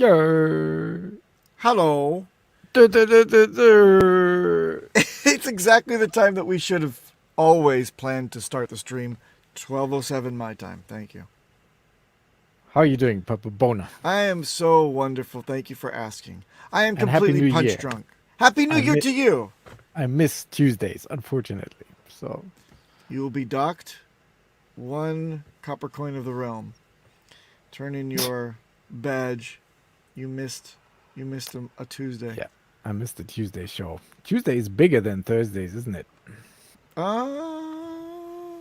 Yeah. Hello. Duh, duh, duh, duh, duh. It's exactly the time that we should have always planned to start the stream. 12:07 my time. Thank you. How are you doing, Papa Bona? I am so wonderful. Thank you for asking. I am And Happy completely New punch Year. drunk. Happy New I Year mi- to you. I miss Tuesdays, unfortunately. So You will be docked one copper coin of the realm. Turn in your badge. You missed. You missed a Tuesday. yeah, I missed the Tuesday show. Tuesday is bigger than Thursdays, isn't it? Uh,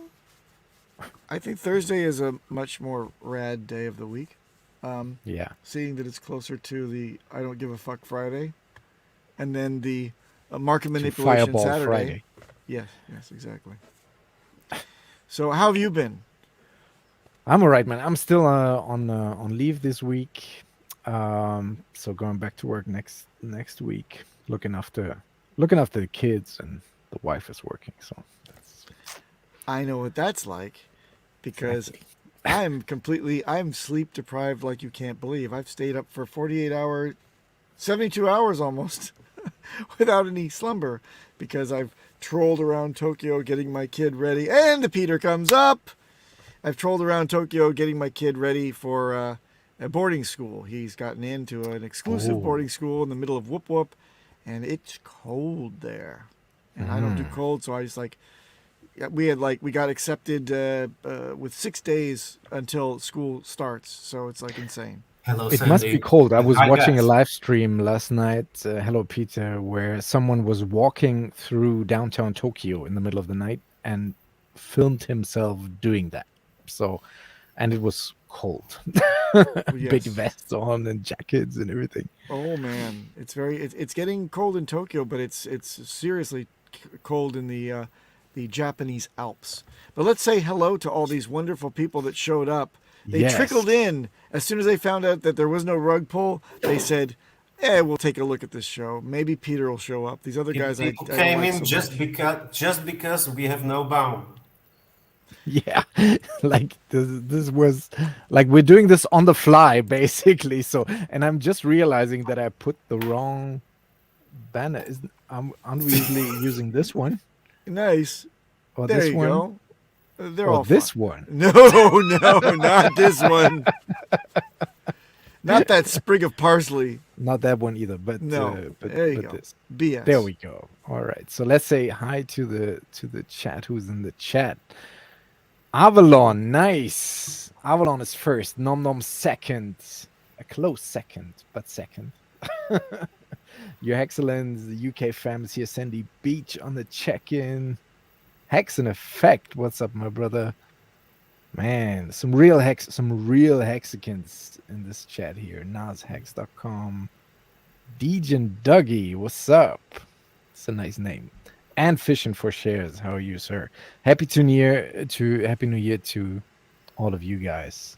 I think Thursday is a much more rad day of the week. Yeah. Seeing that it's closer to the I don't give a fuck Friday, and then the market To manipulation Fireball Saturday. Friday. Yes, exactly. So how have you been? I'm alright, man. I'm still on leave this week. So going back to work next week. Looking after the kids, and the wife is working. So that's I know what that's like, because exactly. I'm sleep deprived like you can't believe. I've stayed up for 48 hours, 72 hours almost, without any slumber, because I've trolled around Tokyo getting my kid ready, and the Peter comes up. I've trolled around Tokyo getting my kid ready for a boarding school. He's gotten into an exclusive Oh. boarding school in the middle of Whoop Whoop, and it's cold there. And I don't do Mm. cold, so I just we got accepted with 6 days until school starts, so it's like insane. Hello, It must be Sandy. cold. I And was hi, watching a guys. live stream last night, Hello Peter, where someone was walking through downtown Tokyo in the middle of the night and filmed himself doing that. So, and it was cold. Big Yes. vests on and jackets and everything. Oh man, it's getting cold in Tokyo, but it's seriously cold in the Japanese Alps. But let's say hello to all these wonderful people that showed up. They Yes. trickled in as soon as they found out that there was no rug pull. They said, we'll take a look at this show. Maybe Peter will show up. These other guys I People don't came like in so just much. because we have no Baum. Yeah. Like this was like we're doing this on the fly basically. So, and I'm just realizing that I put the wrong banner. Aren't we usually using this one Nice. or There this you one go. They're or all fun. this one? No, no, not this one. Not that sprig of parsley. Not that one either, but No. but There you but go. this. BS. There we go. All right. So let's say hi to the chat. Who's in the chat? Avalon, nice. Avalon is first. Nom Nom second. A close second, but second. Your Excellence, the UK fams here. Sandy Beach on the check-in. Hex in effect. What's up, my brother? Man, some real hexicans in this chat here. NasHex.com. Dejan Dougie, what's up? It's a nice name. And Fishing for Shares. How are you, sir? Happy New Year to all of you guys.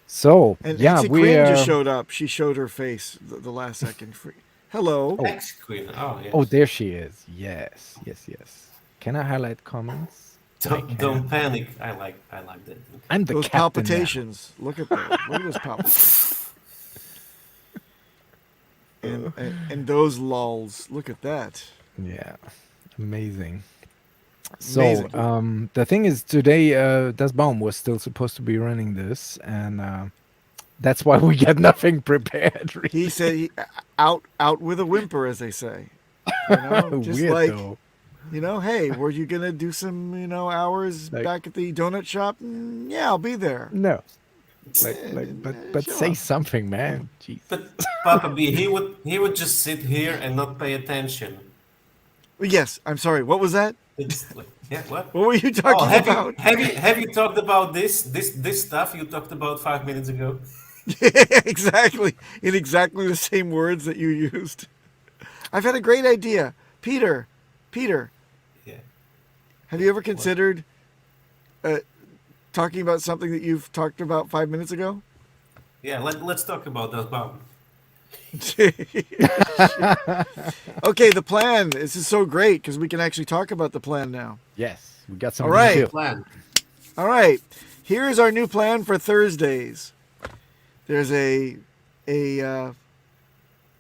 So And yeah, Hexy we Queen just showed up. She showed her face the last second. Hello. Oh. Ex Queen. Oh, yes. Oh, there she is. Yes. Can I highlight comments? Don't panic. I like that. I'm the Those captain now. palpitations. Look at those. Look at those palpitations. And those lulls. Look at that. Yeah, amazing. So, Amazing. the thing is, today, DasBaum was still supposed to be running this, and that's why we got nothing prepared. Really. He said out with a whimper, as they say. You know, just Weird like though. hey, were you gonna do some hours Like- back at the donut shop? Yeah, I'll be there. No, but Show say up. something, man. Jeez. But Papa B, he would just sit here and not pay attention. Yes, I'm sorry. What was that? It's like, yeah, what? What were you Oh, talking about? have you talked about this stuff you talked about 5 minutes ago? Exactly. In exactly the same words that you used. I've had a great idea. Peter, Yeah. have you ever considered talking about something that you've talked about 5 minutes ago? Yeah, let's talk about that Baum. Okay, the plan. This is so great because we can actually talk about the plan now. Yes, we got some. All right. detail. Plan. All right. Here's our new plan for Thursdays. There's a a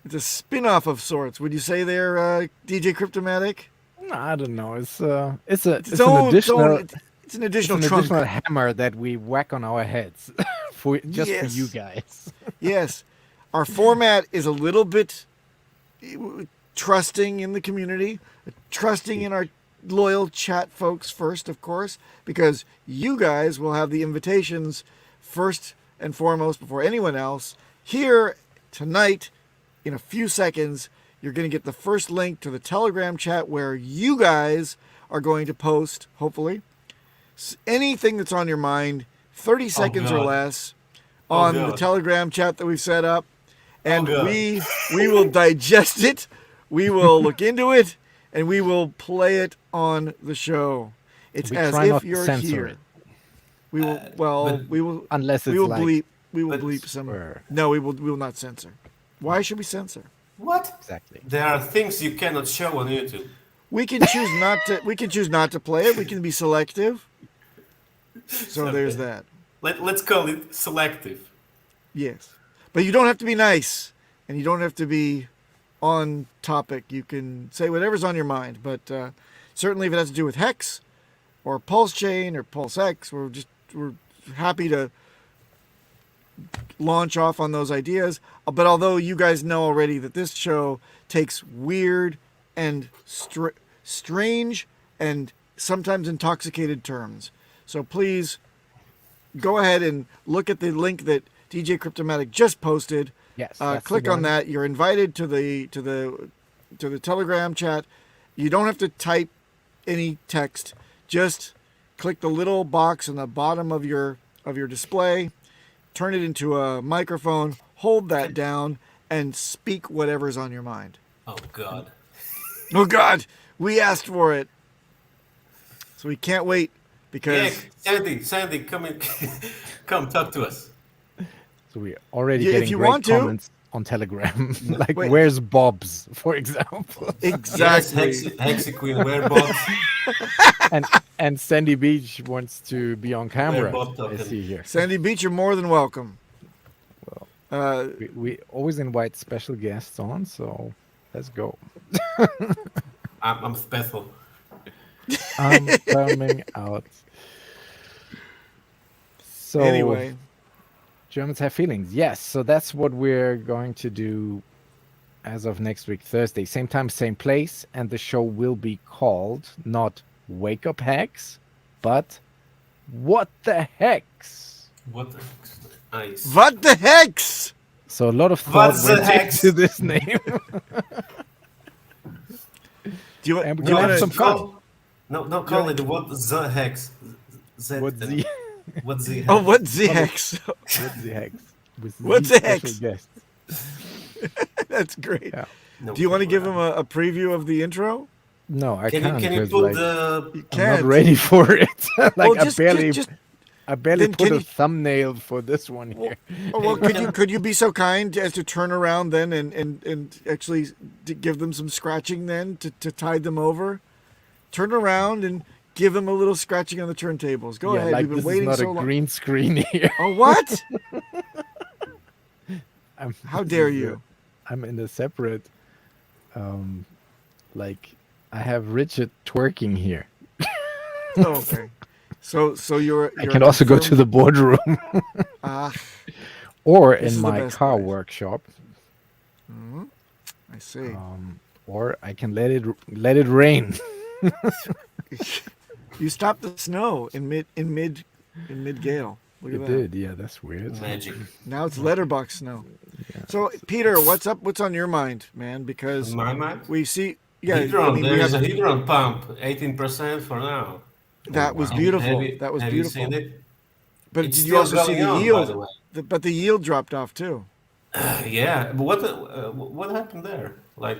it's a spin-off of sorts. Would you say there, DJ Cryptomatic? I don't know. It's It's its own. It's an it's additional an trunk. additional hammer that we whack on our heads for just for you Yes. guys. Yes, our format is a little bit trusting in the community, trusting in our loyal chat folks first, of course, because you guys will have the invitations first and foremost before anyone else. Here tonight, in a few seconds, you're going to get the first link to the Telegram chat where you guys are going to post, hopefully, anything that's on your mind, 30 seconds or God. less, Oh, on the God. Telegram chat that we've set up, and God. we will digest it, we will look into it, and we will play it on the show. It's We as try not if to you're censor here. it. We will. Well, but- we will. Unless We it's will like bleep. We will but- bleep some. Sure. No, we will. We will not censor. Why should we censor? What? exactly. There are things you cannot show on YouTube. We can choose not to. We can choose not to play it. We can be selective. So there's that. Let's call it selective. Yes, but you don't have to be nice, and you don't have to be on topic. You can say whatever's on your mind. But certainly, if it has to do with Hex, or Pulse Chain, or Pulse X, we're happy to launch off on those ideas. But although you guys know already that this show takes weird and strange and sometimes intoxicated terms, so please go ahead and look at the link that DJ Cryptomatic just posted. Yes. that's the Click on one. that. You're invited to the Telegram chat. You don't have to type any text. Just click the little box on the bottom of your display, turn it into a microphone, hold that down, and speak whatever's on your mind. Oh God. Oh God, we asked for it, so we can't wait because Sandy, come in. Come talk to us. So we're already Yeah, if getting you great want to. comments on Telegram. like, Wait. where's Bob's, for example? exactly. Yes, Hexy Queen, where Bob? and Sandy Beach wants to be on camera. Bob I talking. see here. Sandy Beach, you're more than welcome. We always invite special guests on, so let's go. I'm special. I'm coming out. So Anyway, Germans have feelings. Yes, so that's what we're going to do as of next week, Thursday. Same time, same place, and the show will be called not Wake Up Hex, but What the Hex. What the nice. what the hex? So a lot of thought What the went hex? into this name. Do you, And we do you can have wanna- some fun. No, call it what the hex. What the What the hex? Oh, what the hex? What the Hex? With What the the hex? special guest. That's great. Yeah. No, Do you want to come give on. him a preview of the intro? No, I Can can't. you 'cause, put like, the? You I'm not can't. ready for it. like Well, I barely then put can a you- thumbnail for this one here. Oh, well, could you be so kind as to turn around then and actually give them some scratching then to tide them over? Turn around and give them a little scratching on the turntables. Go yeah, ahead. like We've been this is waiting not so a long. green screen here. Oh, what? How This dare is, you? I'm in a separate, like I have Richard twerking here. Oh, okay. So you're. I can also go to the boardroom Ah, or This in is the my best car place. workshop, I see. or I can let it rain. You stopped the snow in mid gale. Look at It that. did, yeah. That's weird. Magic. Now it's letterbox snow. So Peter, what's up? What's on your mind, man? Because In my mind. we see, yeah, Hedron, I mean, we there is have a Hedron pump, 18% for now. that was wow. beautiful. Have you, That was have beautiful. You seen it? But It's did you still also see going the on, by yield? the way. But the yield dropped off too. Yeah, but what happened there? Like,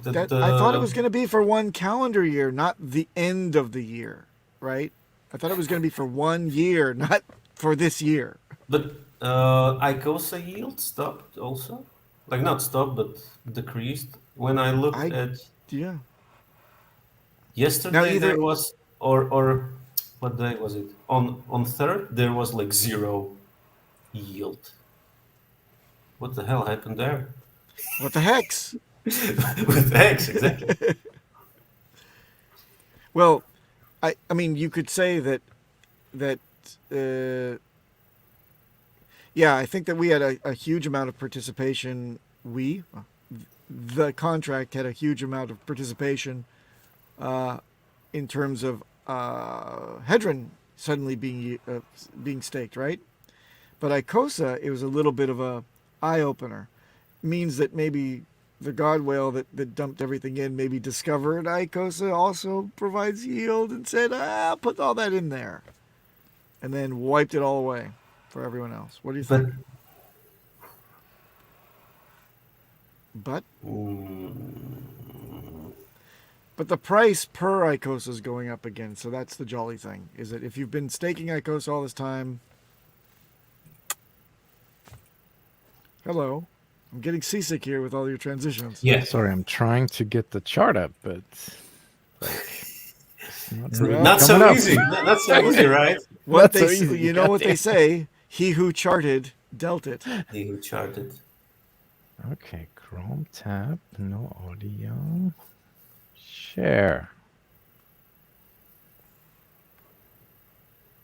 I thought it was going to be for one calendar year, not the end of the year, right? I thought it was going to be for 1 year, not for this year. But ICOSA yield stopped also, like not stopped but decreased. When I looked at Yeah. yesterday, either- there was or what day was it? On third, there was like zero yield. What the hell happened there? What the hex? With X, exactly. Well, I mean, you could say that yeah, I think that we had a huge amount of participation. The contract had a huge amount of participation in terms of Hedron suddenly being staked, right? But Icosa, it was a little bit of a eye opener. Means that maybe the God whale that dumped everything in maybe discovered Icosa also provides yield and said, put all that in there. And then wiped it all away for everyone else. What do you But think? But but the price per Icosa is going up again, so that's the jolly thing. Is that if you've been staking Icosa all this time, hello, I'm getting seasick here with all your transitions. yeah, Sorry, I'm trying to get the chart up, but it's not it's really not coming so up. easy. Not so easy, right? What Not they so easy, you know what they goddamn. say? He who charted dealt it. He who charted. Okay, Chrome tab, no audio. Share.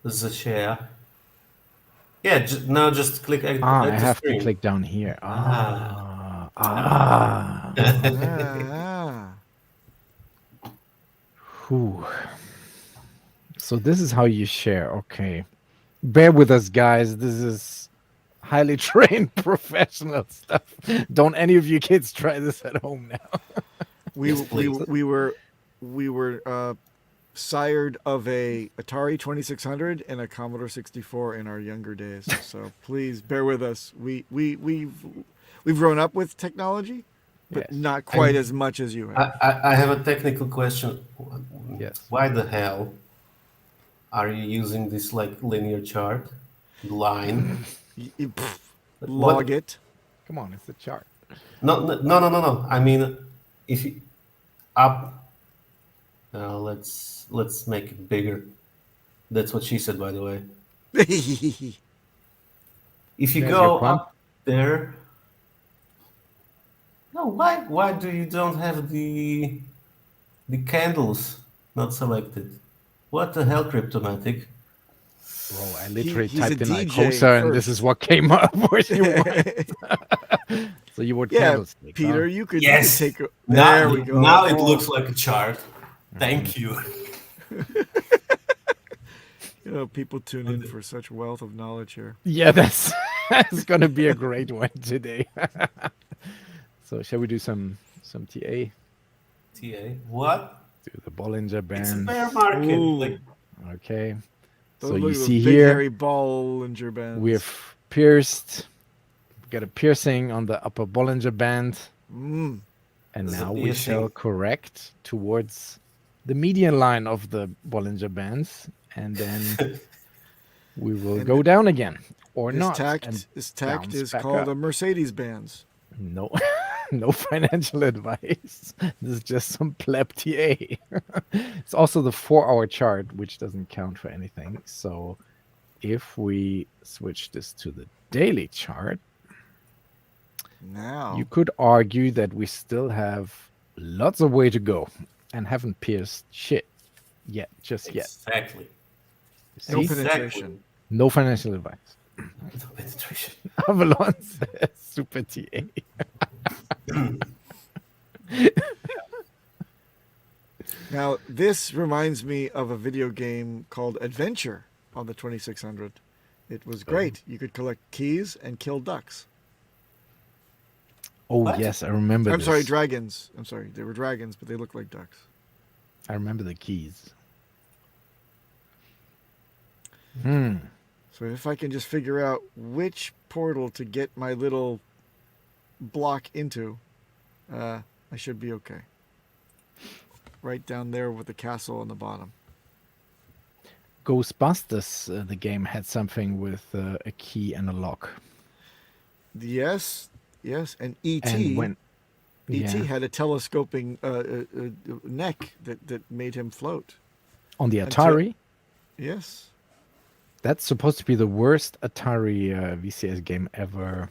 The share. Yeah, now just click add, I add to have to stream. click down here. Ah. Ah. Whew. So this is how you share. Okay. Bear with us, guys. This is highly trained professional stuff. Don't any of you kids try this at home now. Yes, please. We were sired of a Atari 2600 and a Commodore 64 in our younger days. So please bear with us. We've grown up with technology, but Yes. not quite as much as you have. I have a technical question. Yes. Why the hell are you using this like linear chart line? Log it. Come on, it's a chart. No. I mean, if you up, let's make it bigger. That's what she said, by the way. If you There's go your pump. up there, no, why do you don't have the candles not selected? What the hell, Cryptomatic? Bro, I literally He's a typed in DJ Icosa and this is first. what came up. What you want. So you would Yeah, candlestick. Peter, huh? you could Yes. take a. Now, There we go. now it Oh. looks like a chart. Thank you. You know, people tune in for such wealth of knowledge here. Yeah, that's gonna be a great one today. So shall we do some TA? TA. What? Do the Bollinger It's a Band. bear market. Ooh. Like, Okay. Those So look you at those see big here hairy Bollinger Bands. we have pierced. We got a piercing on the upper Bollinger Band, Mm. and There's a now we piercing. shall correct towards the median line of the Bollinger Bands, and then we will And go down again or This not. tact, and this tact bounce is back called up. a Mercedes Benz. No, no financial advice. This is just some pleb TA. It's also the 4-hour chart, which doesn't count for anything. So if we switch this to the daily chart, Now, you could argue that we still have lots of way to go and haven't pierced shit yet, just yet. exactly. You no see? penetration. No financial advice. No penetration. Avalon says super TA. Now, this reminds me of a video game called Adventure on the 2600. It was great. You could collect keys and kill ducks. Oh, What? yes, I remember I'm this. sorry, dragons. I'm sorry, they were dragons, but they looked like ducks. I remember the keys. So if I can just figure out which portal to get my little block into, I should be okay. Right down there with the castle on the bottom. Ghostbusters, the game, had something with a key and a lock. Yes, and E.T. And when E.T. yeah, had a telescoping neck that made him float. on the until- Atari, Yes. that's supposed to be the worst Atari VCS game ever.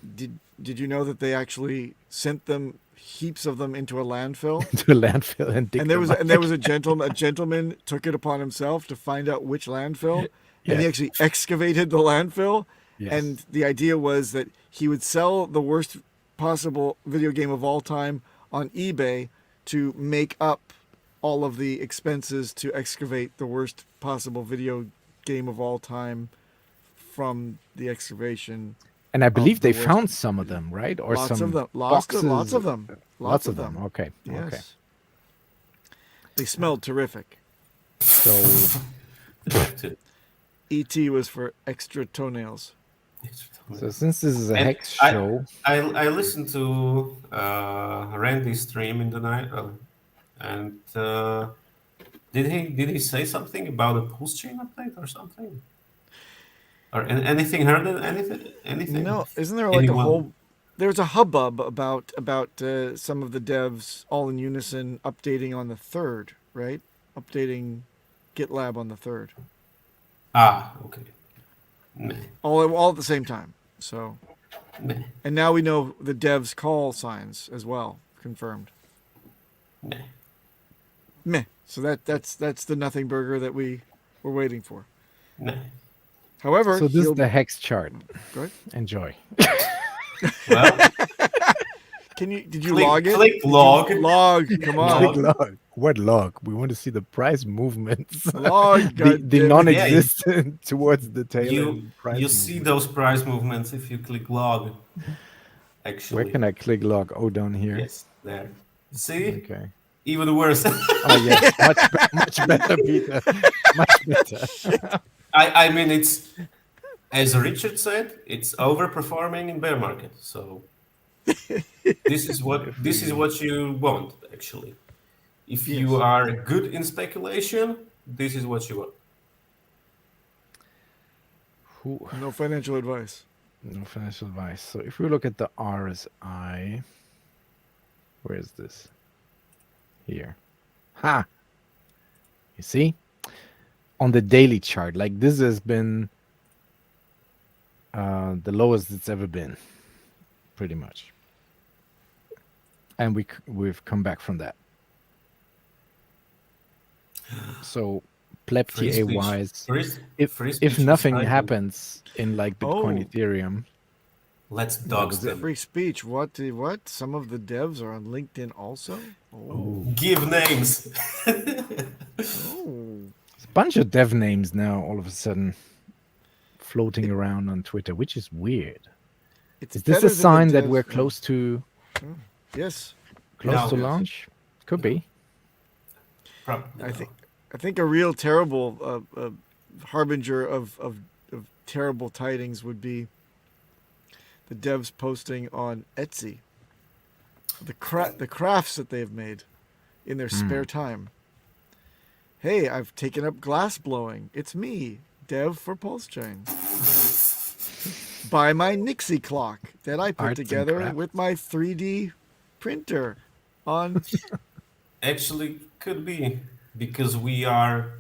Did you know that they actually sent them heaps of them into a landfill? To a landfill and dig And there them was up. and there was a gentleman took it upon himself to find out which landfill, and he Yes. actually excavated the landfill. Yes. And the idea was that he would sell the worst possible video game of all time on eBay to make up all of the expenses to excavate the worst possible video game of all time from the excavation. And I believe the they worst- found some of them, right? Or Lots some of them. boxes. Lots of them. Lots of them. Okay. Yes. Okay. They smelled terrific. So E.T. was for extra toenails. since this is a And hex show, I listened to Randy's stream in the night, and did he say something about a pulse chain update or something? Or anything heard of anything? No, isn't there like Anyone? a whole? There's a hubbub about some of the devs all in unison updating on the 3rd, right? Updating GitLab on the 3rd, Ah, okay. Meh, all at the same time. So, meh, and now we know the devs call signs as well, confirmed. meh. Meh. So that's the nothing burger that we were waiting for. Meh. However, so this is he'll- the hex chart. Go ahead. Enjoy. Well, Did you click, log it? click log. Log. Come on. Click log. What log? We want to see the price movements. Log. the goddammit. non-existent towards the tail. You end price you see movement. those price movements if you click log. Actually, Where can I click log? Oh, down here. Yes, there. See, Okay. even worse. Oh yes, much better, Peter. Much better. I mean, it's as Richard said, it's overperforming in bear market. So this is what you want actually. If you Yes. are good in speculation, this is what you want. Who? No financial advice. No financial advice. So if we look at the RSI, where is this? Here. Ha! You see? On the daily chart, like this has been the lowest it's ever been, pretty much. And we've come back from that. So pleb Free TA speech. wise, Free speech if is nothing hiding. happens in like Bitcoin, Oh. Ethereum, Let's dox was it? them. Free speech. What? Some of the devs are on LinkedIn also. Oh. Give names. Oh. there's a bunch of dev names now all of a sudden floating around on Twitter, which is weird. It's Is this better a than the sign that devs- we're close to Yes. No. to launch? Could be. Probably I not. think a real terrible harbinger of terrible tidings would be the devs posting on Etsy the crafts that they've made in their spare time. Hey, I've taken up glass blowing. It's me, Dev for Pulse Chain. Buy my Nixie clock that I put Arts and together crafts. with my 3D printer on. Actually, could be because we are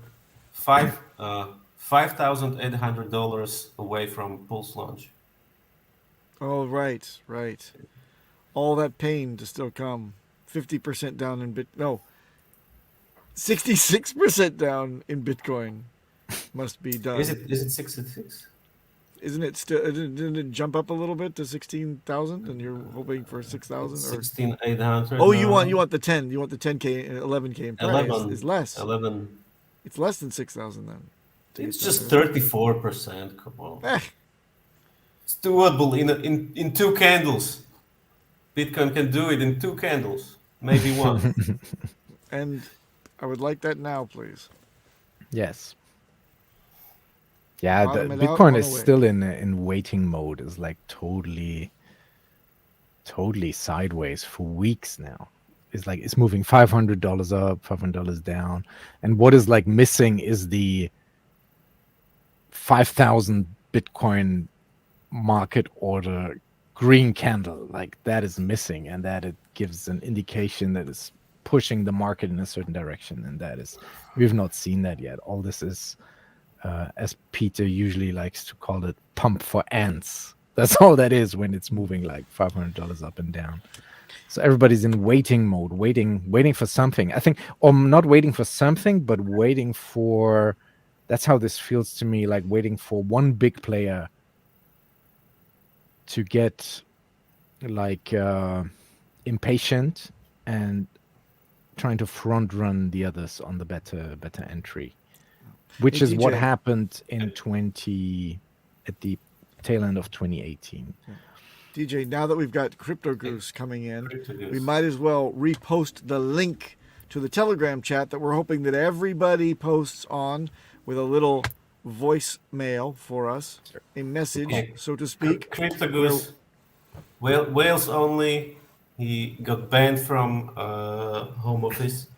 $5,800 away from Pulse launch. Oh, right. All that pain to still come. 50% down in 66% down in Bitcoin must be done. Is it 66? Isn't it still? Didn't it jump up a little bit to 16,000, and you're hoping for 6,000? Or 16,800. oh, you want the 10? You want the 10k and 11k in price? 11. Is less. 11. It's less than 6,000 then. It's just 34%. Come on. Eh, It's doable in 2 candles. Bitcoin can do it in 2 candles, maybe 1. and I would like that now, please. Yes. Yeah, the Bottom it out, Bitcoin on is the way. still in waiting mode. It's like totally sideways for weeks now. It's like it's moving $500 up, $500 down, and what is like missing is the 5,000 Bitcoin market order green candle. Like that is missing, and that it gives an indication that it's pushing the market in a certain direction, and that is we've not seen that yet. All this is as Peter usually likes to call it, pump for ants. That's all that is when it's moving like $500 up and down. So everybody's in waiting mode, waiting for something. I think, or not waiting for something, but waiting for. That's how this feels to me, like waiting for one big player to get like impatient and trying to front run the others on the better entry, which Hey, is what DJ. happened in at the tail end of 2018. DJ, now that we've got Crypto Goose coming in, Crypto Goose. we might as well repost the link to the Telegram chat that we're hoping that everybody posts on with a little voicemail for us, a message, Okay. so to speak. Crypto Goose, Wales only. He got banned from home office,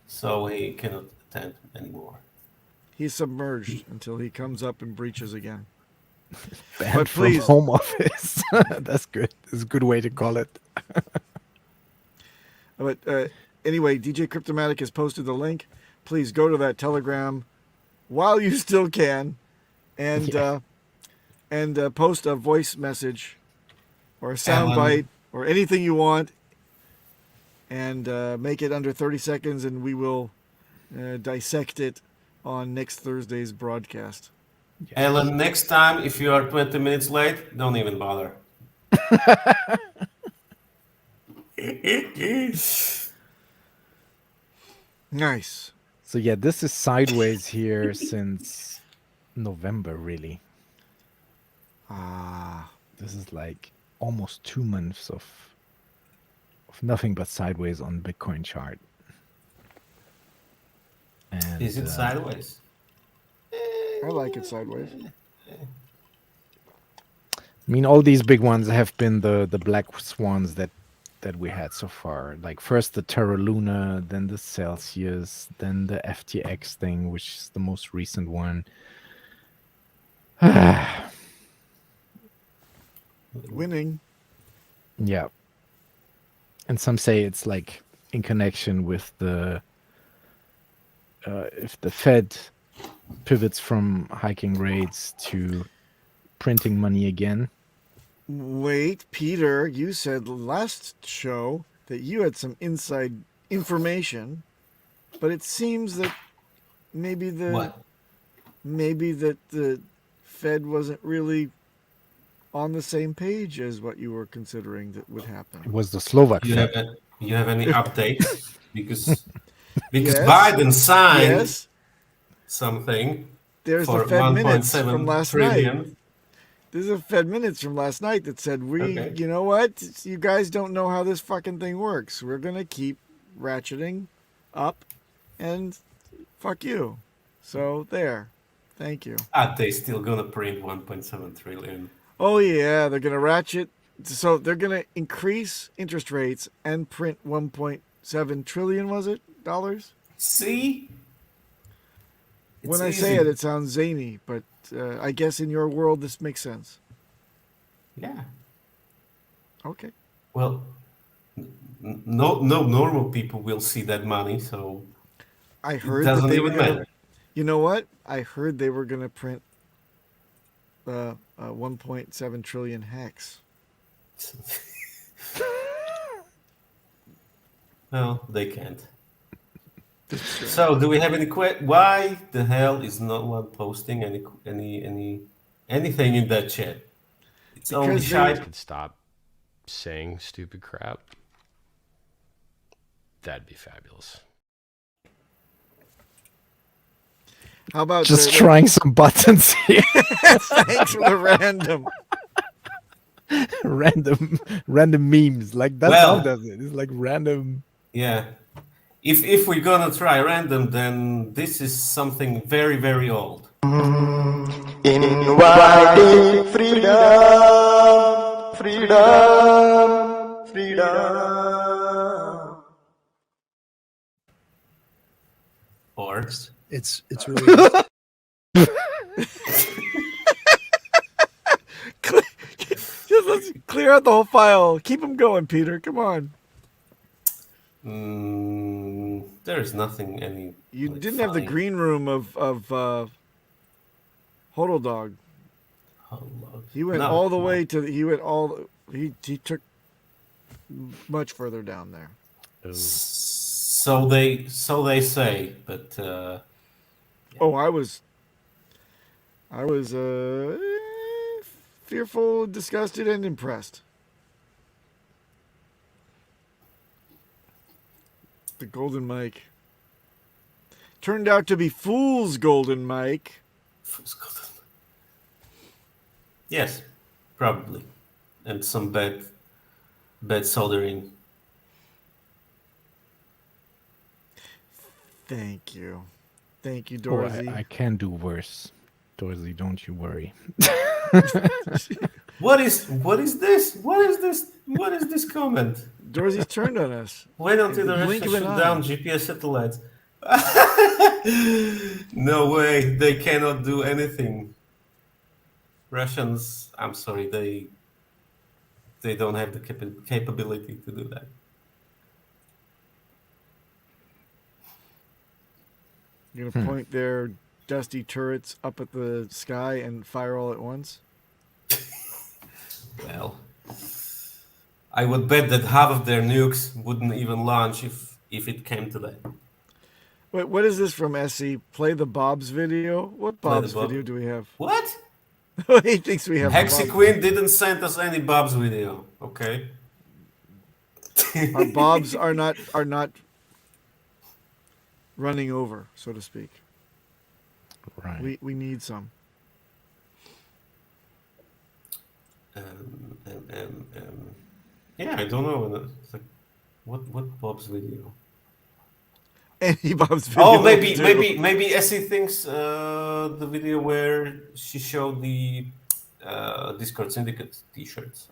so he cannot attend anymore. He's submerged until he comes up and breaches again. Banned But from please- home office. That's good. That's a good way to call it. But anyway, DJ Cryptomatic has posted the link. Please go to that Telegram while you still can, and Yeah. post a voice message or a sound Alan. bite or anything you want, and make it under 30 seconds, and we will dissect it on next Thursday's broadcast. Alan, next time if you are 20 minutes late, don't even bother. Nice. So yeah, this is sideways here since November, really. Ah, This is like almost 2 months of nothing but sideways on Bitcoin chart. And Is it sideways? I like it sideways. I mean, all these big ones have been the black swans that we had so far. Like first the Terra Luna, then the Celsius, then the FTX thing, which is the most recent one. Winning. Yeah. And some say it's like in connection with the if the Fed pivots from hiking rates to printing money again. Wait, Peter, you said last show that you had some inside information, but it seems that maybe the Fed wasn't really on the same page as what you were considering that would It happen. was the Slovak You Fed. have any updates? Because Yes. Biden signed Yes, something there's for the Fed minutes 1.7 from last trillion. night. There's a Fed minutes from last night that said, Okay. you know what? You guys don't know how this fucking thing works. We're going to keep ratcheting up and fuck you. So there. Thank you. Are they still gonna print 1.7 trillion? Oh yeah, they're gonna ratchet. So they're gonna increase interest rates and print 1.7 trillion. Was it dollars? See? When It's I say easy. it, it sounds zany, but I guess in your world this makes sense. Yeah. Okay. Well, no normal people will see that money, so I it heard that doesn't they were even gonna. matter. You know what? I heard they were gonna print 1.7 trillion hex. No, they can't. So, do we have any why the hell is no one posting anything in that chat? It's only Because shy. Could stop saying stupid crap. That'd be fabulous. How about Just trying some buttons here. Thanks for the random. random memes. Like that's Well- how does it. It's like random. Yeah. If we're gonna try random, then this is something very, very old. Inviting freedom, freedom, freedom. Or It's really Just let's clear out the whole file. Keep them going, Peter. Come on. there is nothing any. You like, didn't have the funny. green room of Hodl Dog. He went No, all the no. way to. He took much further down there. Oh, So they say, but Oh, I was fearful, disgusted, and impressed. The golden mic turned out to be fool's golden mic. yes, probably, and some bad soldering. Thank you, Oh, Dorsey. I can do worse. Dorsey, don't you worry. What is this? What is this comment? Dorsey's turned on us. Wait until the Blink Russians of an shoot eye. down GPS satellites. No way, they cannot do anything. Russians, I'm sorry, they don't have the capability to do that. You're gonna point their dusty turrets up at the sky and fire all at once. Well, I would bet that half of their nukes wouldn't even launch if it came to that. Wait, what is this from SC? Play the Bob's video? What Play the Bob's Bob. video do we have? What? He thinks we have the Hexy Bob's. Queen didn't send us any Bob's video, okay? Our Bobs are not running over, so to speak. Right. We need some. Yeah, I don't know. It's like, what Bob's video? Any Bob's video. Oh, will do. maybe Essie thinks the video where she showed the Discord Syndicate T-shirts.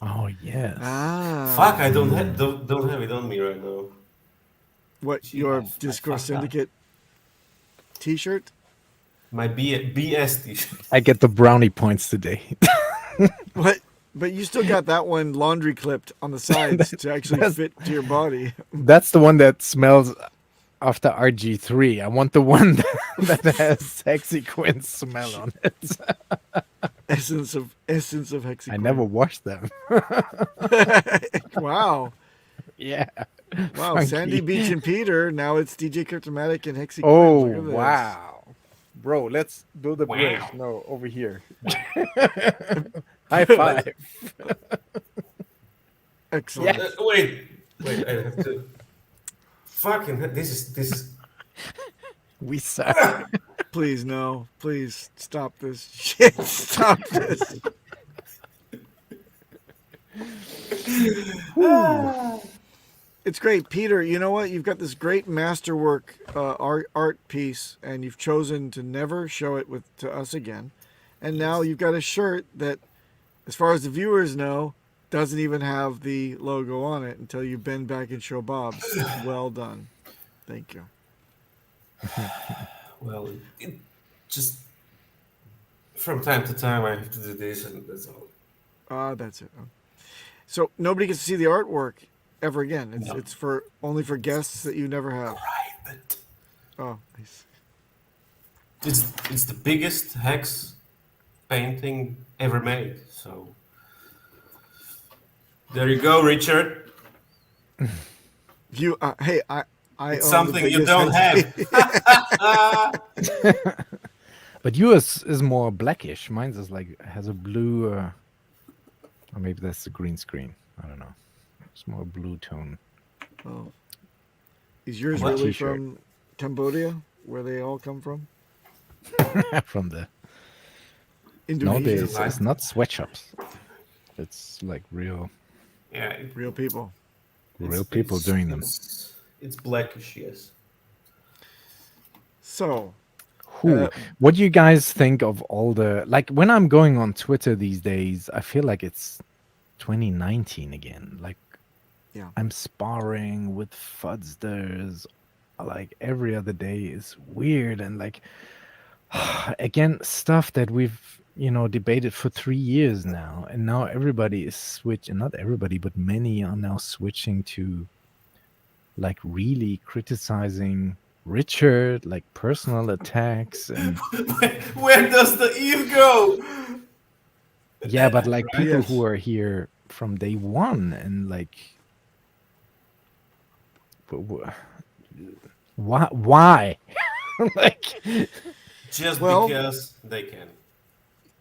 Oh yes. Ah. Fuck, I don't have it on me right now. What, your I Discord fucked up. Syndicate T-shirt? My BS T-shirt. I get the brownie points today. What? But you still got that one laundry clipped on the sides to actually that's- fit to your body. That's the one that smells after RG3. I want the one that has sexy Quinn smell on it. Essence of Hexy. I never washed them. Wow. Yeah. Wow. Funky. Sandy Beach and Peter. Now it's DJ Cryptomatic and Hexy. Oh Look at this. wow. Bro, let's do the Wow. bridge. No, over here. High five. Excellent. Yeah. Wait, I have to. Fucking, this is. We suck. Please, no. Please stop this shit. Stop this. It's great, Peter. You know what? You've got this great masterwork art piece, and you've chosen to never show it to us again. And now you've got a shirt that, as far as the viewers know, doesn't even have the logo on it until you bend back and show Bob's. Well done. Thank you. Well, it just from time to time I have to do this, and that's all. That's it. So nobody gets to see the artwork ever again. It's No. it's for only for guests that you never have. But Oh, nice. it's the biggest hex painting ever made. So there you go, Richard. You hey, I It's own something the you biggest don't Hexy. have. But yours is more blackish. Mine's is like has a blue or maybe that's the green screen. I don't know. It's more blue tone. Oh. Is yours What really t-shirt? from Cambodia, where they all come from? From the Indonesia. nowadays it's not sweatshops. It's like real Yeah, Real people. people doing them. It's blackish, yes. So, Who? What do you guys think of all the like when I'm going on Twitter these days, I feel like it's 2019 again. Like Yeah. I'm sparring with fuddsters like every other day is weird and like again stuff that we've debated for 3 years now, and now everybody is switching, not everybody but many are now switching to like really criticizing Richard, like personal attacks and Where does the Eve go? Yeah, but like people Yes. who are here from day one and like, why? Like, Just Well, because they can.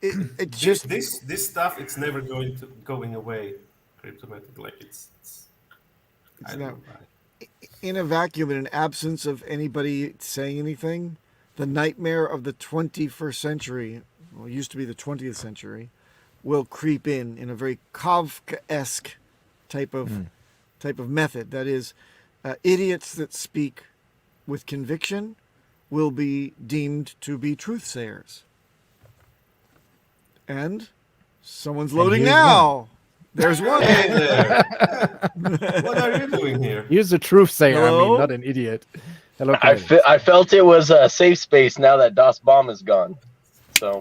it This just this this stuff, it's never going away. Cryptomatic, like I it's don't not know why. in a vacuum, in an absence of anybody saying anything. The nightmare of the 21st century, well, it used to be the 20th century, will creep in a very Kafka-esque type of method. That is, idiots that speak with conviction will be deemed to be truth-sayers. And someone's loading here's now. There's one. Hey there! What are you doing here? here's a truth sayer. I mean, Hello? not an idiot. Hello, I, Kinetics. I felt it was a safe space now that DasBaum is gone. So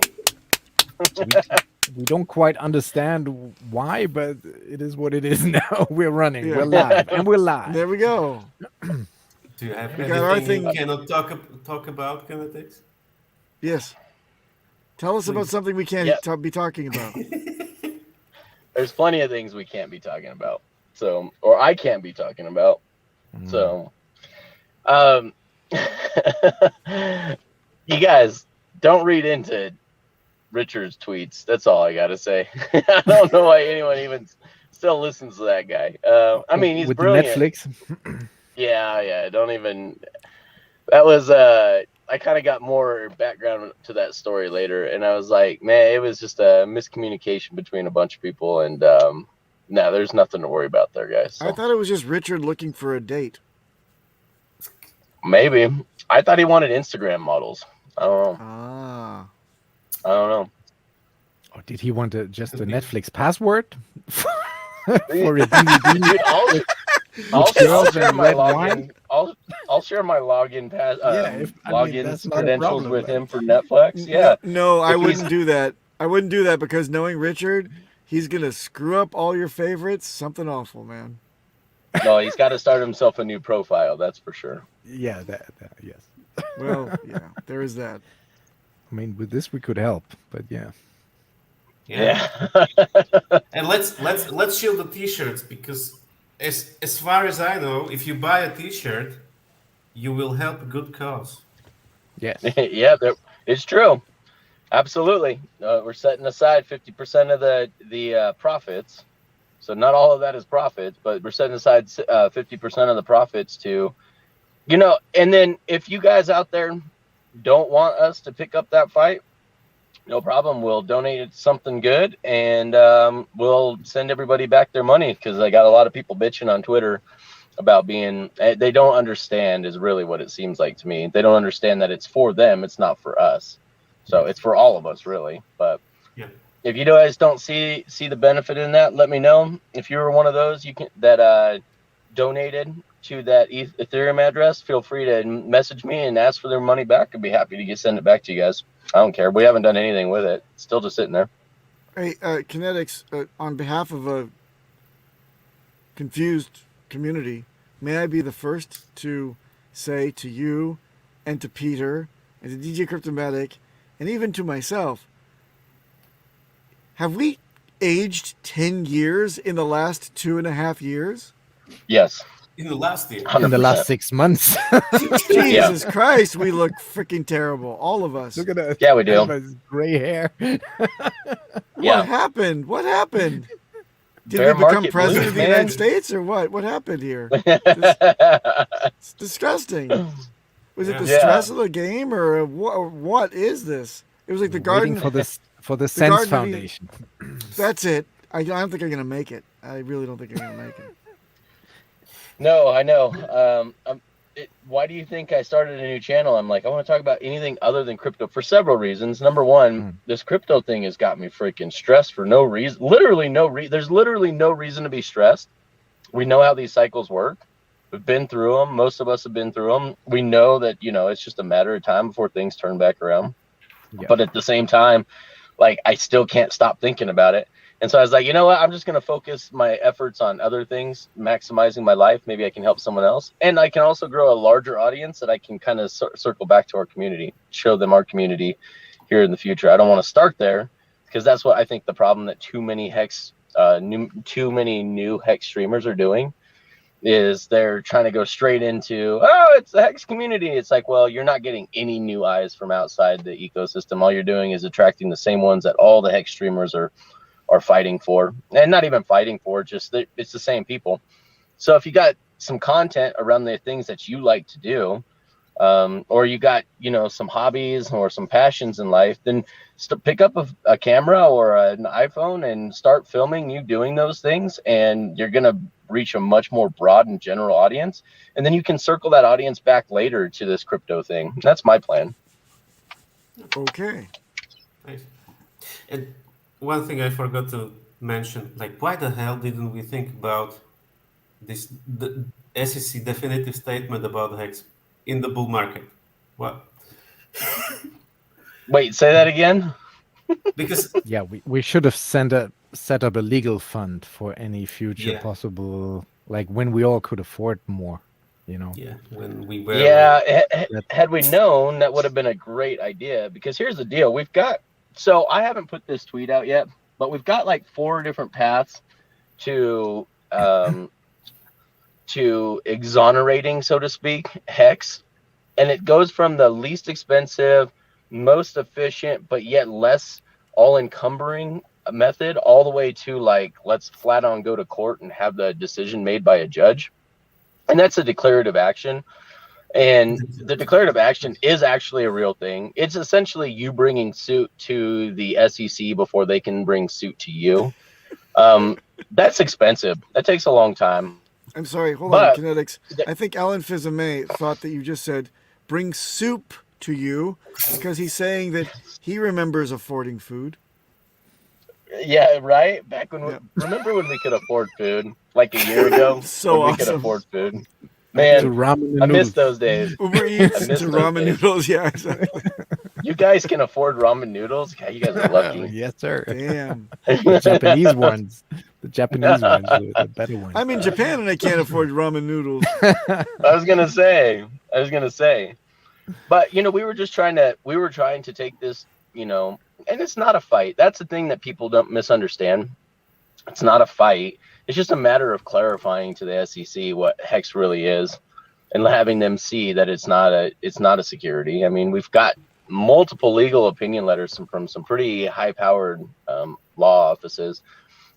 We don't quite understand why, but it is what it is now. We're running. Yeah. We're live, and we're live. There we go. Do you have We got our anything you thing- cannot talk about, Kinetics? Yes. Tell us about Please. something we can't Yeah. be talking about. there's plenty of things we can't be talking about. So, or I can't be talking about. So, you guys don't read into Richard's tweets. That's all I gotta say. I don't know why anyone even still listens to that guy. I mean, he's with brilliant. Netflix. Yeah. Don't even. That was I kind of got more background to that story later, and I was like, man, it was just a miscommunication between a bunch of people, and no, there's nothing to worry about there, guys. So I thought it was just Richard looking for a date. maybe I thought he wanted Instagram models. I don't know. Ah. I don't know. Or did he want just a Could be. Netflix password for a DVD? Dude, I'll Girls share and my red wine? login. I'll share my login login that's not a credentials problem, with but- him for Netflix. Yeah. No, I If he's- wouldn't do that. I wouldn't do that because knowing Richard, he's gonna screw up all your favorites. Something awful, man. No, he's got to start himself a new profile. That's for sure. Yeah, that yes. Well, yeah, there is that. I mean, with this we could help, but yeah. Yeah. And let's show the t-shirts, because as far as I know, if you buy a t-shirt, you will help a good cause. Yes. Yeah, it's true. Absolutely. We're setting aside 50% of the profits. So not all of that is profits, but we're setting aside 50% of the profits to, and then if you guys out there don't want us to pick up that fight, no problem. We'll donate it to something good, and we'll send everybody back their money, because I got a lot of people bitching on Twitter about they don't understand, is really what it seems like to me. They don't understand that it's for them. It's not for us. So it's for all of us, really. But Yeah. if you guys don't see the benefit in that, let me know. If you were one of those that donated to that Ethereum address, feel free to message me and ask for their money back. I'd be happy to send it back to you guys. I don't care. We haven't done anything with it. It's still just sitting there. Hey, Kinetics, on behalf of a confused community, may I be the first to say to you and to Peter and to DJ Cryptomatic and even to myself, have we aged 10 years in the last 2.5 years? Yes. In the last year. 100%. In the last 6 months. Jesus Christ, we look freaking terrible, all of us. Look at that. Yeah, we do. His gray hair. Yeah. What happened? What happened? Did Bear we become market president of blues, the man. United States or what? What happened here? It's disgusting. Was it the Yeah. stress of the game or what is this? It was like the garden. Waiting for the Sense Garden of Foundation. That's it. I don't think I'm going to make it. I really don't think I'm going to make it. No, I know. Why do you think I started a new channel? I'm like, I want to talk about anything other than crypto for several reasons. Number one, this crypto thing has got me freaking stressed for no reason. Literally no reason. There's literally no reason to be stressed. We know how these cycles work. We've been through them. Most of us have been through them. We know that, it's just a matter of time before things turn back around. Yeah. But at the same time, like, I still can't stop thinking about it. And so I was like, you know what? I'm just going to focus my efforts on other things, maximizing my life. Maybe I can help someone else. And I can also grow a larger audience that I can kind of circle back to our community, show them our community here in the future. I don't want to start there because that's what I think the problem that too many new hex streamers are doing is they're trying to go straight into, oh, it's the hex community. It's like, well, you're not getting any new eyes from outside the ecosystem. All you're doing is attracting the same ones that all the hex streamers are fighting for, and not even fighting for, just it's the same people. So if you got some content around the things that you like to do, or you got, some hobbies or some passions in life, then pick up a camera or an iPhone and start filming you doing those things, and you're going to reach a much more broad and general audience. And then you can circle that audience back later to this crypto thing. That's my plan. Okay. Nice. And one thing I forgot to mention, like, why the hell didn't we think about the SEC definitive statement about hex in the bull market? What? Wait, say that again? Because Yeah, we should have set up a legal fund for any future possible, like when we all could afford more, when we were had we known, that would have been a great idea, because here's the deal. So I haven't put this tweet out yet, but we've got like 4 different paths to exonerating, so to speak, hex. And it goes from the least expensive, most efficient, but yet less all-encumbering method, all the way to like, let's flat on go to court and have the decision made by a judge. And that's a declarative action. And the declarative action is actually a real thing. It's essentially you bringing suit to the SEC before they can bring suit to you. That's expensive. That takes a long time. I'm sorry, hold on, Kinetics. I think Alan Fizame thought that you just said, bring soup to you, because he's saying that he remembers affording food. Yeah, right? Back when remember when we could afford food? Like a year ago? So when awesome. we could afford food. Man, I miss those days. Uber Eats to ramen noodles, yeah, exactly. You guys can afford ramen noodles? God, you guys are lucky. Yes, sir. Damn. The Japanese ones. The better ones. I'm in Japan and I can't afford ramen noodles. I was gonna say. But we were trying to take this, and it's not a fight. That's the thing that people don't misunderstand. It's not a fight. It's just a matter of clarifying to the SEC what hex really is, and having them see that it's not a security. I mean, we've got multiple legal opinion letters from some pretty high-powered law offices,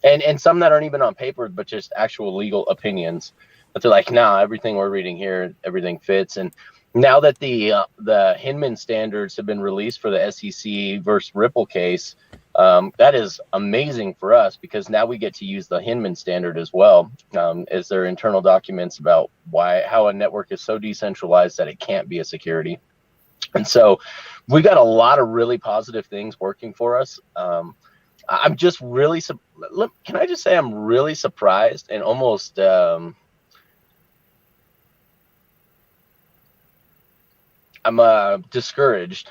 and some that aren't even on paper, but just actual legal opinions. But they're like, nah, everything we're reading here, everything fits. And now that the Hinman standards have been released for the SEC versus Ripple case, that is amazing for us, because now we get to use the Hinman standard as well as their internal documents about how a network is so decentralized that it can't be a security. And so we got a lot of really positive things working for us. I'm just really, can I just say I'm really surprised and almost I'm discouraged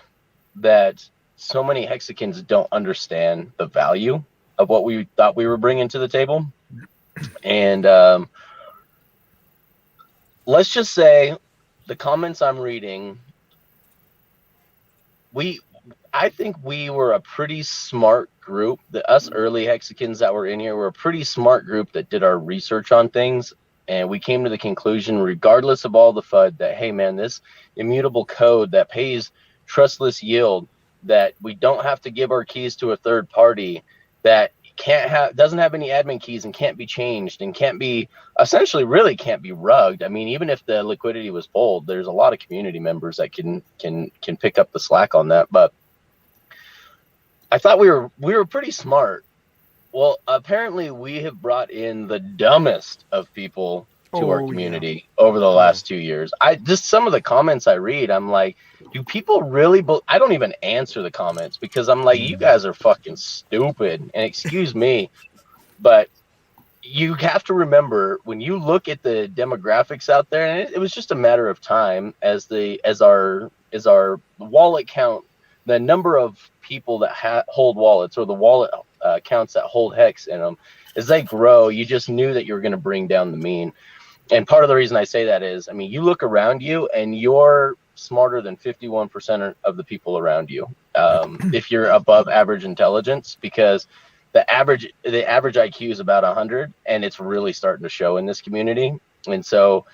that so many Hexicans don't understand the value of what we thought we were bringing to the table. And let's just say the comments I'm reading, I think we were a pretty smart group. Us early Hexicans that were in here were a pretty smart group that did our research on things. And we came to the conclusion, regardless of all the FUD, that, hey, man, this immutable code that pays trustless yield, that we don't have to give our keys to a third party, that doesn't have any admin keys and can't be changed and can't be rugged. I mean, even if the liquidity was pulled, there's a lot of community members that can pick up the slack on that. But I thought we were pretty smart. Well, apparently we have brought in the dumbest of people to our community over the last 2 years. Just some of the comments I read, I'm like, do people really? I don't even answer the comments, because I'm like, you guys are fucking stupid. And excuse me, but you have to remember, when you look at the demographics out there, and it was just a matter of time as our wallet count, the number of people that hold wallets, or the wallet accounts that hold hex in them, as they grow, you just knew that you were going to bring down the mean. And part of the reason I say that is, I mean, you look around you and your smarter than 51% of the people around you. If you're above average intelligence, because the average IQ is about 100, and it's really starting to show in this community. And so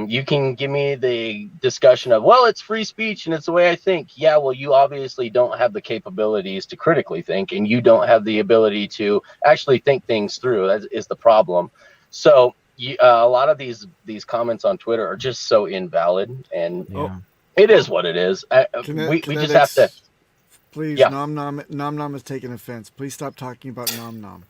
you can give me the discussion of, well, it's free speech and it's the way I think. Yeah, well, you obviously don't have the capabilities to critically think, and you don't have the ability to actually think things through. That is the problem. So a lot of these comments on Twitter are just so invalid, and it is what it is. We just have to. Please, Nom Nom is taking offense. Please stop talking about Nom Nom.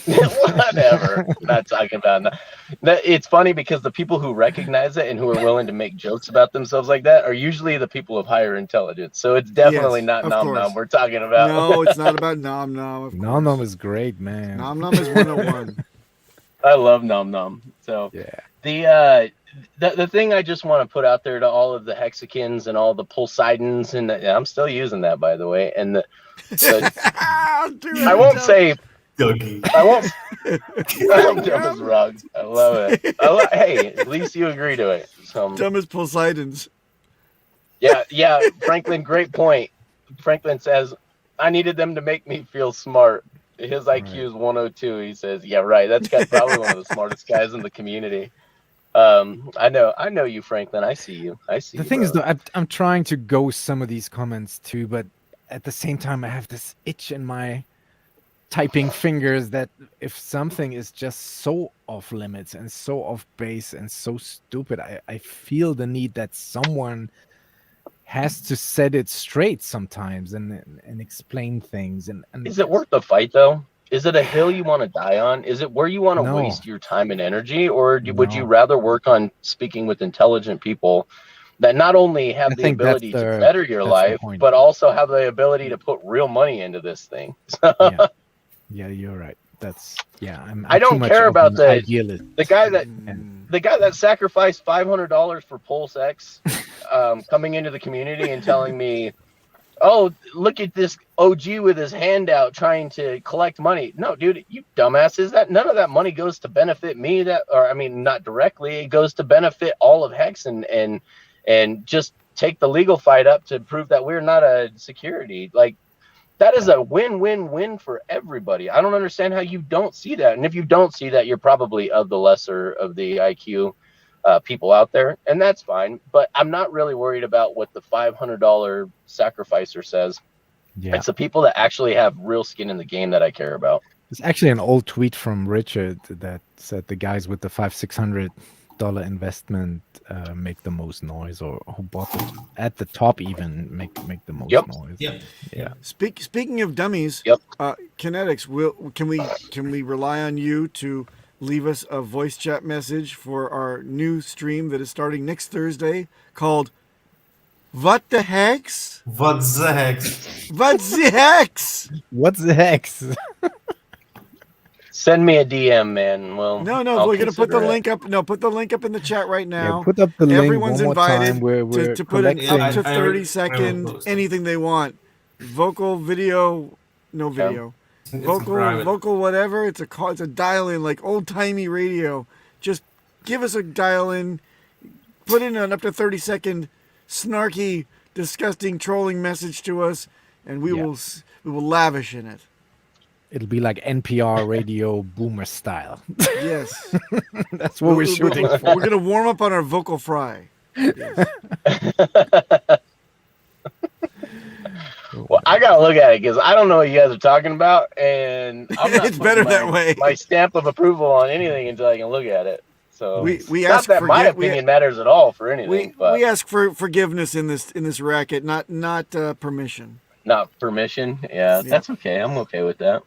Whatever. I'm not talking about that. It's funny because the people who recognize it and who are willing to make jokes about themselves like that are usually the people of higher intelligence. So it's definitely not Nom Nom we're talking about. No, it's not about Nom Nom. Nom Nom is great, man. Nom Nom is 101. I love Nom Nom. So the thing I just want to put out there to all of the Hexicans and all the Pulsidons, and I'm still using that, by the way, and I won't say Dougie. I won't. Dumb as rug. I love it. Hey, at least you agree to it. Dumb as Poseidon's. Yeah. Franklin, great point. Franklin says, I needed them to make me feel smart. His IQ is 102. He says, yeah, right. That's probably one of the smartest guys in the community. I know you, Franklin. I see you. The thing is, though, I'm trying to go some of these comments too, but at the same time, I have this itch in my typing fingers that if something is just so off limits and so off base and so stupid, I feel the need that someone has to set it straight sometimes and explain things. And is it worth the fight, though? Is it a hill you want to die on? Is it where you want to waste your time and energy? Or would you rather work on speaking with intelligent people that not only have the ability to better your life, but also have the ability to put real money into this thing? Yeah, you're right. I don't care about the guy that sacrificed $500 for PulseX coming into the community and telling me, oh, look at this OG with his hand out trying to collect money. No, dude, you dumbass. None of that money goes to benefit me, not directly. It goes to benefit all of Hex and just take the legal fight up to prove that we're not a security. Like, that is a win-win-win for everybody. I don't understand how you don't see that. And if you don't see that, you're probably of the lesser of the IQ people out there, and that's fine. But I'm not really worried about what the $500 sacrificer says. Yeah. It's the people that actually have real skin in the game that I care about. It's actually an old tweet from Richard that said the guys with the $500-600 investment make the most noise, or who bought it at the top even make the most noise. Yeah. Speaking of dummies, Kinetics, can we rely on you to leave us a voice chat message for our new stream that is starting next Thursday called What the Hex? What's the Hex? What's the Hex? What's the Hex? Send me a DM, man. Well, no, we're gonna put the link up. No, put the link up in the chat right now. Yeah, put up the link. Everyone's invited to put up to 30 I seconds, anything they want. Vocal, video, no video. Vocal, whatever. It's a dial-in, like old-timey radio. Just give us a dial-in. Put in an up to 30-second snarky, disgusting, trolling message to us, and we will lavish in it. It'll be like NPR radio boomer style. Yes. That's what we're shooting for. We're going to warm up on our vocal fry. Yes. Well, I got to look at it because I don't know what you guys are talking about, and I'm not it's better that way. My stamp of approval on anything until I can look at it. So we not ask that my opinion matters at all for anything. We ask for forgiveness in this racket, not permission. Not permission. Yeah, that's okay. I'm okay with that.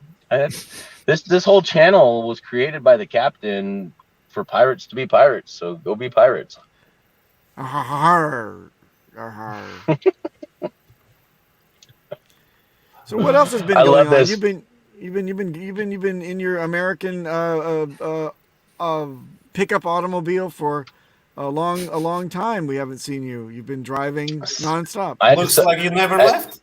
This whole channel was created by the captain for pirates to be pirates. So go be pirates. So what else has been going on? You've been in your American pickup automobile for a long time. We haven't seen you. You've been driving nonstop. Looks like you never left.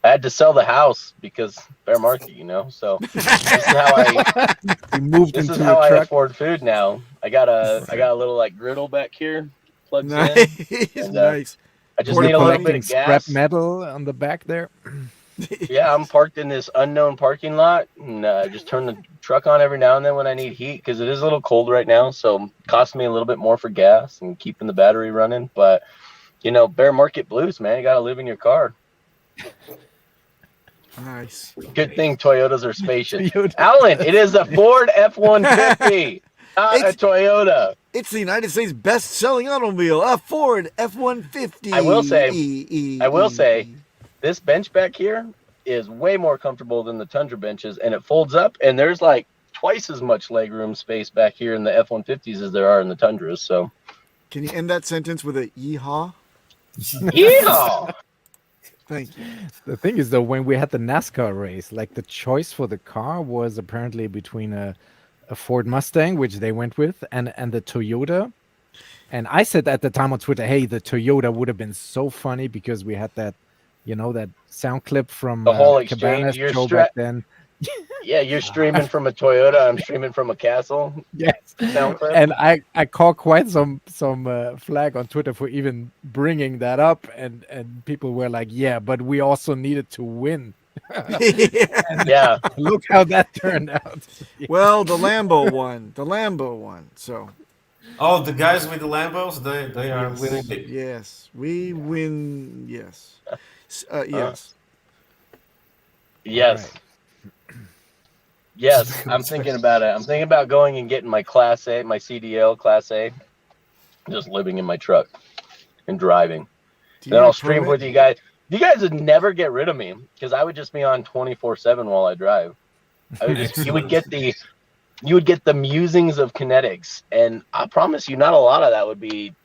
I had to sell the house because bear market, So this is how I moved this into is how a I truck. afford food now. I got a little like griddle back here. plugs Nice, in. And, nice. I just Porta need a little bit Collecting of scrap gas. metal on the back there. Yeah, I'm parked in this unknown parking lot, and just turn the truck on every now and then when I need heat, because it is a little cold right now. So it costs me a little bit more for gas and keeping the battery running. But bear market blues, man. You got to live in your car. Nice. Good thing Toyotas are spacious. Toyota. Alan, it is a Ford F-150, not a Toyota. It's the United States best-selling automobile, a Ford F-150. I will say, this bench back here is way more comfortable than the Tundra benches, and it folds up, and there's like twice as much legroom space back here in the F-150s as there are in the Tundras. So, Can you end that sentence with a yeehaw? yeah. Thank you. The thing is, though, when we had the NASCAR race, like the choice for the car was apparently between a Ford Mustang, which they went with, and the Toyota. And I said at the time on Twitter, hey, the Toyota would have been so funny because we had that, that sound clip from The whole Cabana's exchange. show back then. Yeah, you're streaming from a Toyota. I'm streaming from a Castle. Yes. Sound clip. And I caught quite some flag on Twitter for even bringing that up, and people were like, yeah, but we also needed to win. Yeah. Look how that turned out. Well, the Lambo won. So Oh, the guys with the Lambos, they are yes, winning big. yes, we win. Yes, yes. Yes. Yes, I'm thinking about it. I'm thinking about going and getting my Class A, my CDL Class A, just living in my truck and driving. Do Then have I'll a stream permit? with you guys. You guys would never get rid of me because I would just be on 24/7 while I drive. You would get the musings of kinetics, and I promise you, not a lot of that would be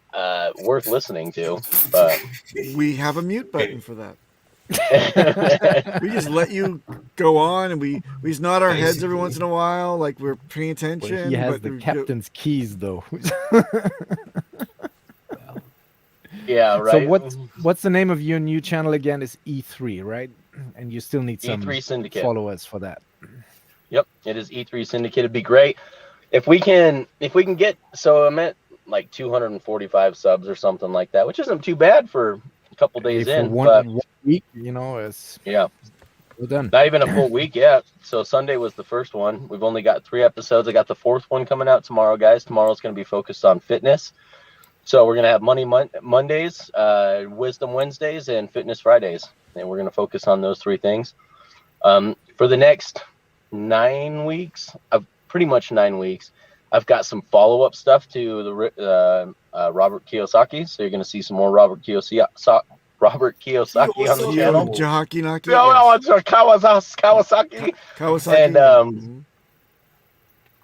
worth listening to. But We have a mute button for that. We just let you go on, and we just nod our heads every once in a while, like we're paying attention. Well, he has but the we go- captain's keys, though. yeah, right. So what's the name of your new channel again? Is E3, right? And you still need some E3 Syndicate. followers for that. Yep, it is E3 Syndicate. It'd be great if we can get. So I'm at like 245 subs or something like that, which isn't too bad for a couple days For in. one But week, it's yeah, well done. not even a full week yet. So Sunday was the first one. We've only got 3 episodes. I got the 4th one coming out tomorrow, guys. Tomorrow's going to be focused on fitness. So we're going to have Money Mondays, Wisdom Wednesdays, and Fitness Fridays. And we're going to focus on those 3 things. For the next 9 weeks, pretty much 9 weeks, I've got some follow-up stuff to the Robert Kiyosaki. So you're going to see some more Robert Kiyosaki on the channel. Jockey knocked it. No, it's Kawasaki. Kawasaki.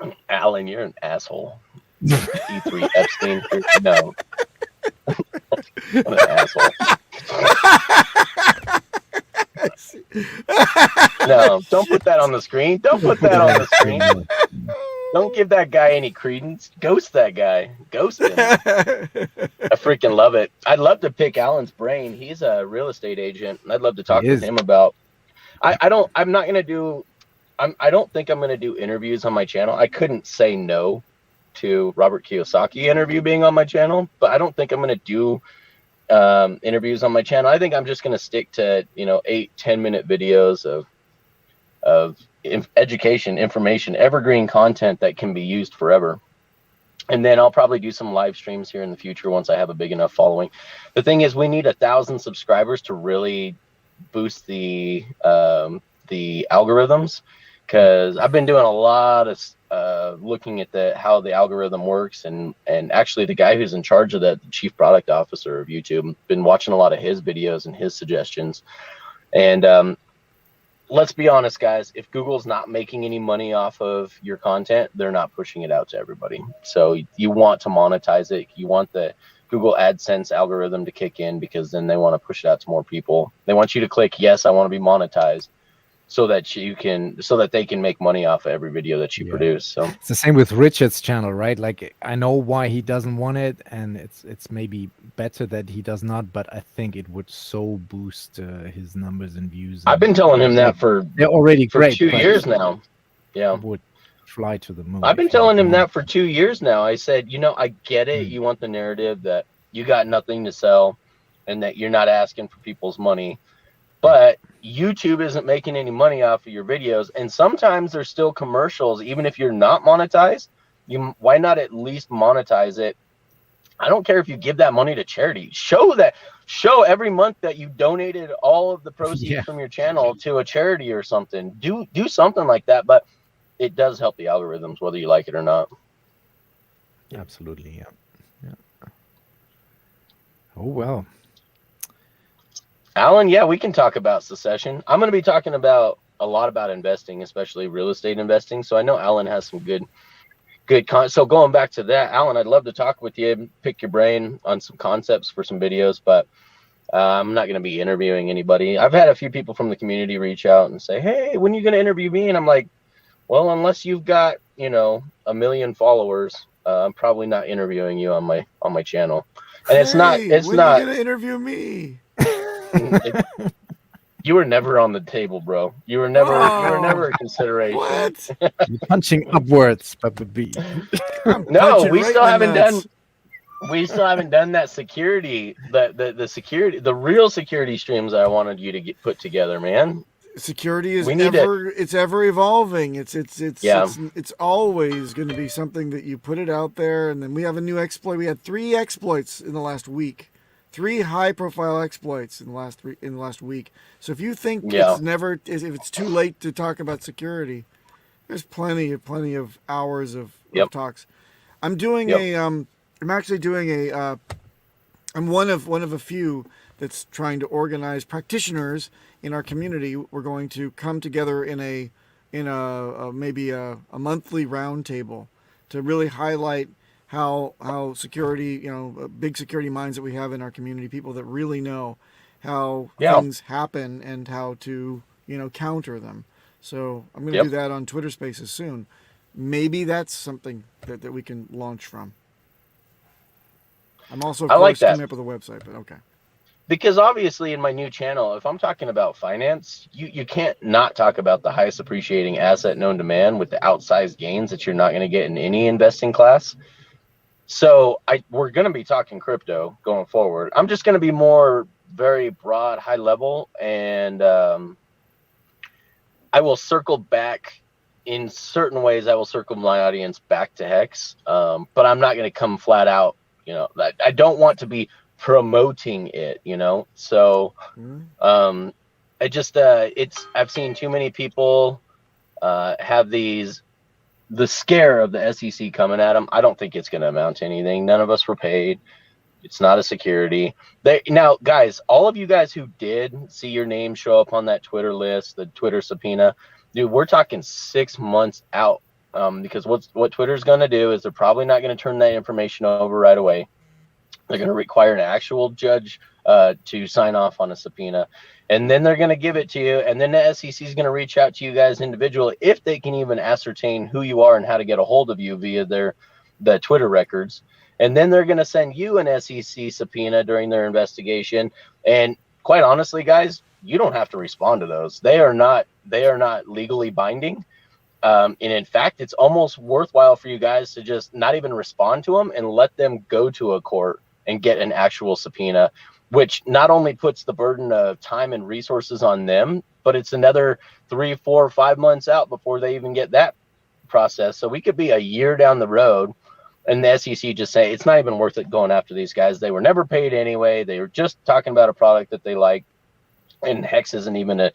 And Alan, you're an asshole. E3 Epstein. No. What an asshole. No, don't put that on the screen. Don't put that on the screen. Don't give that guy any credence. Ghost that guy. Ghost him. I freaking love it. I'd love to pick Alan's brain. He's a real estate agent, and I'd love to talk with him about. I don't think I'm gonna do interviews on my channel. I couldn't say no to Robert Kiyosaki interview being on my channel, but I don't think I'm gonna do interviews on my channel. I think I'm just gonna stick to 8-10 minute videos of education, information, evergreen content that can be used forever. And then I'll probably do some live streams here in the future once I have a big enough following. The thing is, we need 1,000 subscribers to really boost the algorithms, because I've been doing a lot of looking at how the algorithm works, and actually the guy who's in charge of that, the chief product officer of YouTube, been watching a lot of his videos and his suggestions. And let's be honest, guys, if Google's not making any money off of your content, they're not pushing it out to everybody. So you want to monetize it. You want the Google AdSense algorithm to kick in, because then they want to push it out to more people. They want you to click, yes, I want to be monetized, so that they can make money off of every video that you produce. So it's the same with Richard's channel, right? Like, I know why he doesn't want it, and it's maybe better that he does not, but I think it would so boost his numbers and views. I've been telling him that they're already for great, 2 years now. Yeah, would fly to the moon. I've been telling him that for 2 years now. I said, I get it. You want the narrative that you got nothing to sell and that you're not asking for people's money. But YouTube isn't making any money off of your videos. And sometimes there's still commercials, even if you're not monetized. Why not at least monetize it? I don't care if you give that money to charity. Show every month that you donated all of the proceeds from your channel to a charity or something. Do something like that. But it does help the algorithms, whether you like it or not. Absolutely, yeah. Oh, well. Alan, yeah, we can talk about secession. I'm going to be talking about a lot about investing, especially real estate investing. So I know Alan has some good so going back to that, Alan, I'd love to talk with you, pick your brain on some concepts for some videos, but I'm not going to be interviewing anybody. I've had a few people from the community reach out and say, hey, when are you going to interview me? And I'm like, well, unless you've got, 1 million followers, I'm probably not interviewing you on my channel. And it's not when are you going to interview me? You were never on the table, bro. You were never a consideration. What? You're punching upwards, Peppa B. No, we still haven't done that security, the real security streams I wanted you to put together, man. Security is it's ever evolving. It's always going to be something that you put it out there, and then we have a new exploit. We had 3 exploits in the last week. 3 high-profile exploits in the last week. So if you think if it's too late to talk about security, there's plenty of hours of talks. I'm doing I'm one of a few that's trying to organize practitioners in our community. We're going to come together in a maybe a monthly roundtable to really highlight how security, big security minds that we have in our community, people that really know how things happen and how to, counter them. So I'm going to do that on Twitter Spaces soon. Maybe that's something that we can launch from. I'm also, of course, coming up with a website, but okay. Because obviously in my new channel, if I'm talking about finance, you can't not talk about the highest appreciating asset known to man with the outsized gains that you're not going to get in any investing class. So we're going to be talking crypto going forward. I'm just going to be more very broad, high level, and I will circle back in certain ways. I will circle my audience back to Hex, but I'm not going to come flat out. I don't want to be promoting it. So I've seen too many people have the scare of the SEC coming at them. I don't think it's going to amount to anything. None of us were paid. It's not a security. Now, guys, all of you guys who did see your name show up on that Twitter list, the Twitter subpoena, dude, we're talking 6 months out. Because what Twitter's going to do is they're probably not going to turn that information over right away. They're going to require an actual judge to sign off on a subpoena. And then they're going to give it to you. And then the SEC is going to reach out to you guys individually if they can even ascertain who you are and how to get a hold of you via the Twitter records. And then they're going to send you an SEC subpoena during their investigation. And quite honestly, guys, you don't have to respond to those. They are not legally binding. And in fact, it's almost worthwhile for you guys to just not even respond to them and let them go to a court and get an actual subpoena, which not only puts the burden of time and resources on them, but it's another 3, 4, 5 months out before they even get that process. So we could be a year down the road and the SEC just say it's not even worth it going after these guys. They were never paid anyway. They were just talking about a product that they like, and Hex isn't even a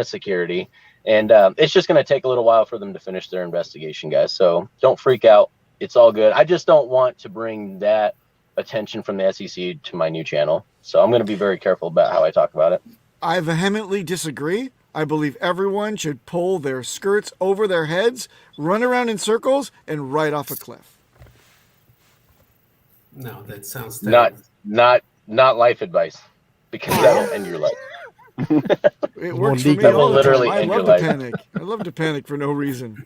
security. And it's just going to take a little while for them to finish their investigation, guys. So don't freak out. It's all good. I just don't want to bring that attention from the SEC to my new channel. So I'm going to be very careful about how I talk about it. I vehemently disagree. I believe everyone should pull their skirts over their heads, run around in circles, and ride off a cliff. No, that sounds terrible. Not life advice, because that'll end your life. It works for me all the time. I love to panic. I love to panic for no reason.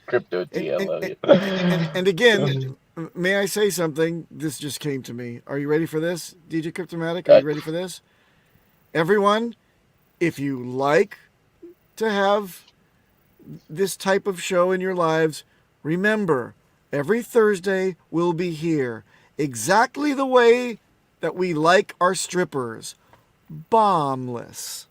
Crypto T, I love it. And again, may I say something? This just came to me. Are you ready for this, DJ Cryptomatic? Are you ready for this? Everyone, if you like to have this type of show in your lives, remember, Every Thursday we'll be here, exactly the way that we like our strippers, bombless.